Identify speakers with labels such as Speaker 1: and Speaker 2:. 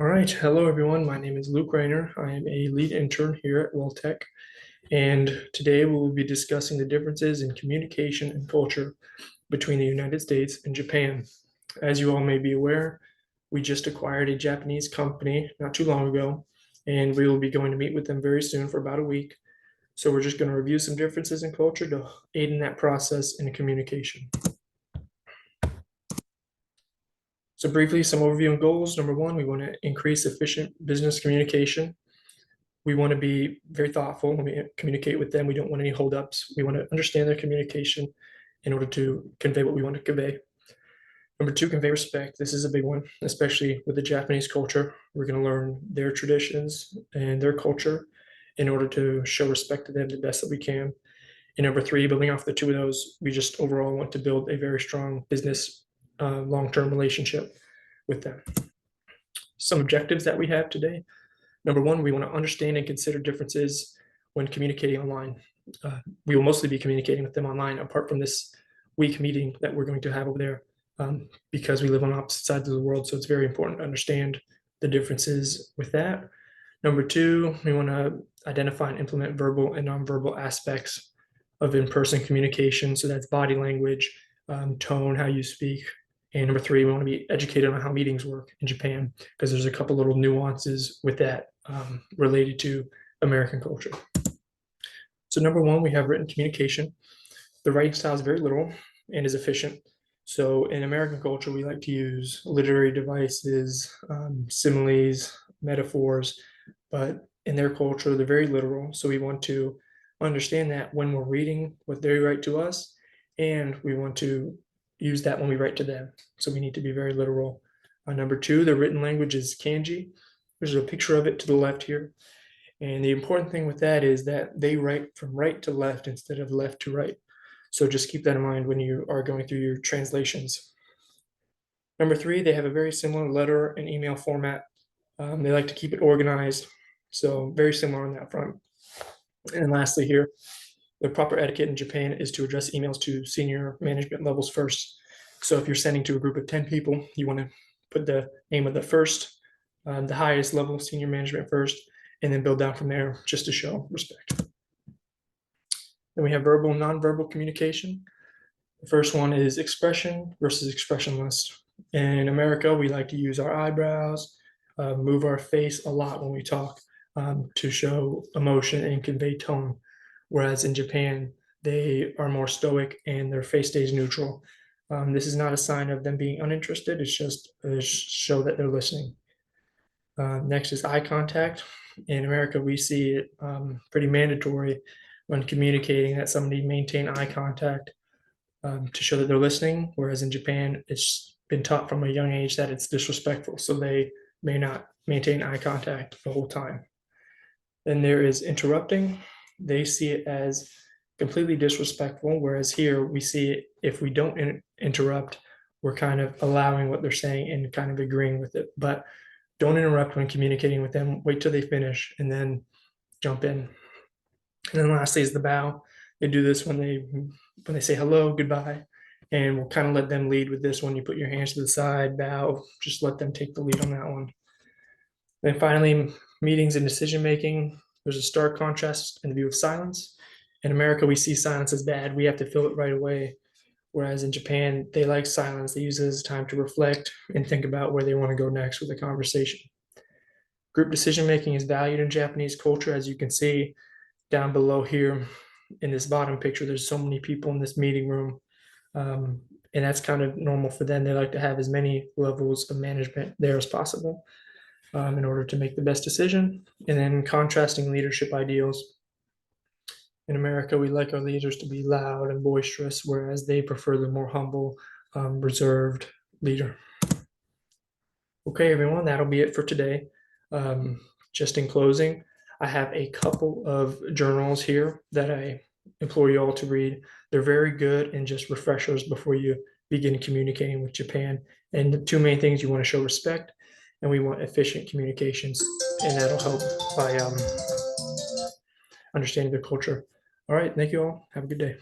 Speaker 1: All right, hello everyone. My name is Luke Rayner. I am a lead intern here at WellTech, and today we will be discussing the differences in communication and culture between the United States and Japan. As you all may be aware, we just acquired a Japanese company not too long ago, and we will be going to meet with them very soon for about a week. So we're just going to review some differences in culture to aid in that process in communication. So briefly, some overview and goals. Number one, we want to increase efficient business communication. We want to be very thoughtful when we communicate with them. We don't want any holdups. We want to understand their communication in order to convey what we want to convey. Number two, convey respect. This is a big one, especially with the Japanese culture. We're going to learn their traditions and their culture in order to show respect to them the best that we can. And number three, building off the two of those, we just overall want to build a very strong business long-term relationship with them. Some objectives that we have today. Number one, we want to understand and consider differences when communicating online. We will mostly be communicating with them online apart from this week meeting that we're going to have over there because we live on opposite sides of the world. So it's very important to understand the differences with that. Number two, we want to identify and implement verbal and nonverbal aspects of in-person communication. So that's body language, tone, how you speak. And number three, we want to be educated on how meetings work in Japan because there's a couple little nuances with that related to American culture. So number one, we have written communication. The writing style is very literal and is efficient. So in American culture, we like to use literary devices, similes, metaphors, but in their culture, they're very literal. So we want to understand that when we're reading what they write to us, and we want to use that when we write to them. So we need to be very literal. Number two, the written language is kanji. There's a picture of it to the left here. And the important thing with that is that they write from right to left instead of left to right. So just keep that in mind when you are going through your translations. Number three, they have a very similar letter and email format. They like to keep it organized. So very similar on that front. And lastly here, the proper etiquette in Japan is to address emails to senior management levels first. So if you're sending to a group of 10 people, you want to put the name of the first, the highest level senior management first, and then build down from there just to show respect. Then we have verbal and nonverbal communication. The first one is expression versus expressionless. In America, we like to use our eyebrows, move our face a lot when we talk to show emotion and convey tone. Whereas in Japan, they are more stoic and their face stays neutral. This is not a sign of them being uninterested. It's just to show that they're listening. Next is eye contact. In America, we see it pretty mandatory when communicating that somebody maintain eye contact to show that they're listening. Whereas in Japan, it's been taught from a young age that it's disrespectful. So they may not maintain eye contact the whole time. Then there is interrupting. They see it as completely disrespectful, whereas here we see it, if we don't interrupt, we're kind of allowing what they're saying and kind of agreeing with it. But don't interrupt when communicating with them. Wait till they finish and then jump in. And then lastly is the bow. They do this when they say hello, goodbye, and we'll kind of let them lead with this one. You put your hands to the side, bow, just let them take the lead on that one. Then finally, meetings and decision making. There's a stark contrast in the view of silence. In America, we see silence as bad. We have to fill it right away. Whereas in Japan, they like silence. They use it as time to reflect and think about where they want to go next with the conversation. Group decision making is valued in Japanese culture. As you can see down below here in this bottom picture, there's so many people in this meeting room. And that's kind of normal for them. They like to have as many levels of management there as possible. In order to make the best decision. And then contrasting leadership ideals. In America, we like our leaders to be loud and boisterous, whereas they prefer the more humble, reserved leader. Okay, everyone, that'll be it for today. Just in closing, I have a couple of journals here that I implore you all to read. They're very good and just refreshers before you begin communicating with Japan. And the two main things: you want to show respect, and we want efficient communications, and that'll help by understanding their culture. All right, thank you all. Have a good day.